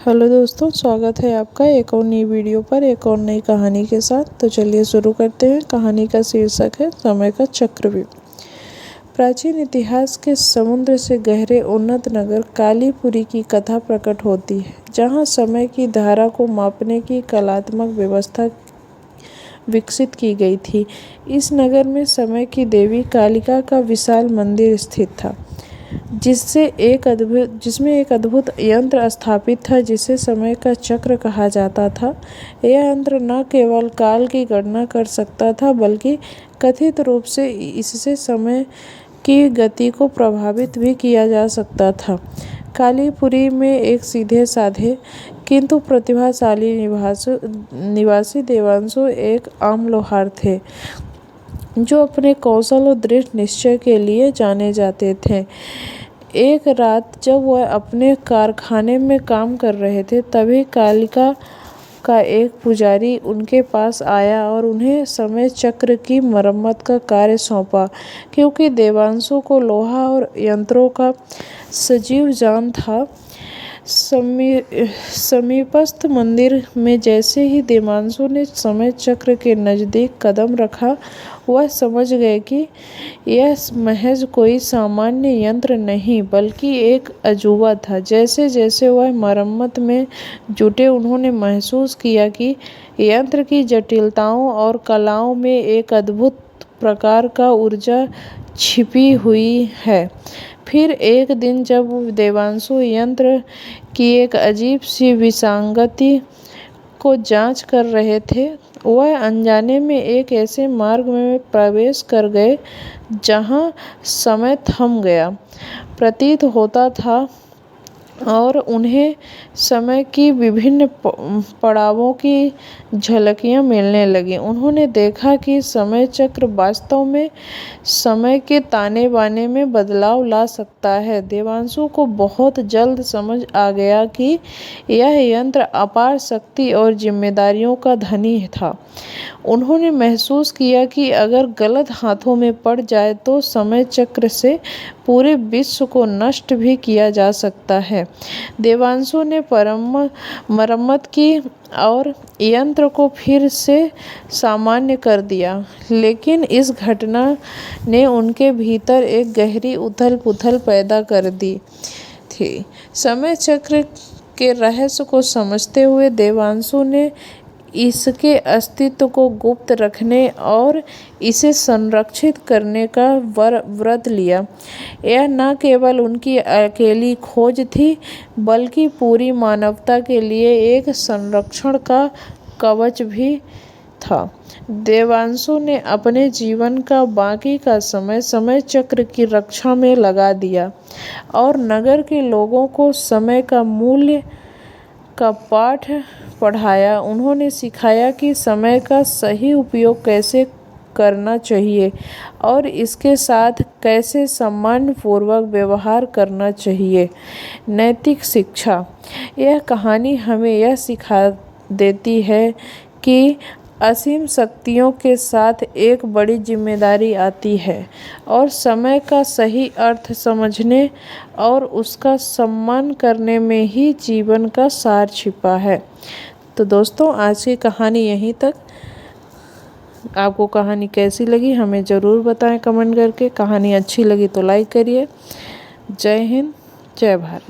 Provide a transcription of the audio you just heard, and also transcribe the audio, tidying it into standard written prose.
Hello दोस्तों, स्वागत है आपका एक और नई वीडियो पर एक और नई कहानी के साथ। तो चलिए शुरू करते हैं। कहानी का शीर्षक है समय का चक्रव्यूह। प्राचीन इतिहास के समुद्र से गहरे उन्नत नगर कालीपुरी की कथा प्रकट होती है, जहां समय की धारा को मापने की कलात्मक व्यवस्था विकसित की गई थी। इस नगर में समय की देवी कालिका का विशाल मंदिर स्थित था, जिसमें एक अद्भुत यंत्र स्थापित था जिसे समय का चक्र कहा जाता था। यह यंत्र न केवल काल की गणना कर सकता था, बल्कि कथित रूप से इससे समय की गति को प्रभावित भी किया जा सकता था। कालीपुरी में एक सीधे साधे किंतु प्रतिभाशाली निवासी देवांशु एक आम लोहार थे, जो अपने कौशल और दृढ़ निश्चय के लिए जाने जाते थे। एक रात जब वह अपने कारखाने में काम कर रहे थे, तभी कालिका का एक पुजारी उनके पास आया और उन्हें समय चक्र की मरम्मत का कार्य सौंपा। क्योंकि देवांशु को लोहा और यंत्रों का सजीव ज्ञान था, समीपस्थ मंदिर में जैसे ही देवांशु ने समय चक्र के नज़दीक कदम रखा, वह समझ गए कि यह महज कोई सामान्य यंत्र नहीं, बल्कि एक अजूबा था। जैसे जैसे वह मरम्मत में जुटे, उन्होंने महसूस किया कि यंत्र की जटिलताओं और कलाओं में एक अद्भुत प्रकार का ऊर्जा छिपी हुई है। फिर एक दिन जब देवांशु यंत्र की एक अजीब सी विसंगति को जांच कर रहे थे, वह अनजाने में एक ऐसे मार्ग में प्रवेश कर गए जहां समय थम गया प्रतीत होता था और उन्हें समय की विभिन्न पड़ावों की झलकियां मिलने लगीं। उन्होंने देखा कि समय चक्र वास्तव में समय के ताने बाने में बदलाव ला सकता है। देवांशु को बहुत जल्द समझ आ गया कि यह यंत्र अपार शक्ति और जिम्मेदारियों का धनी था। उन्होंने महसूस किया कि अगर गलत हाथों में पड़ जाए तो समय चक्र से पूरे विश्व को नष्ट भी किया जा सकता है। देवांशु ने मरम्मत की और यंत्र को फिर से सामान्य कर दिया, लेकिन इस घटना ने उनके भीतर एक गहरी उथल-पुथल पैदा कर दी थी। समय चक्र के रहस्य को समझते हुए देवांशु ने इसके अस्तित्व को गुप्त रखने और इसे संरक्षित करने का व्रत लिया। यह न केवल उनकी अकेली खोज थी, बल्कि पूरी मानवता के लिए एक संरक्षण का कवच भी था। देवांशु ने अपने जीवन का बाकी का समय चक्र की रक्षा में लगा दिया और नगर के लोगों को समय का मूल्य का पाठ पढ़ाया। उन्होंने सिखाया कि समय का सही उपयोग कैसे करना चाहिए और इसके साथ कैसे सम्मानपूर्वक व्यवहार करना चाहिए। नैतिक शिक्षा। यह कहानी हमें यह सिखा देती है कि असीम शक्तियों के साथ एक बड़ी जिम्मेदारी आती है और समय का सही अर्थ समझने और उसका सम्मान करने में ही जीवन का सार छिपा है। तो दोस्तों, आज की कहानी यहीं तक। आपको कहानी कैसी लगी हमें ज़रूर बताएं कमेंट करके। कहानी अच्छी लगी तो लाइक करिए। जय हिंद, जय भारत।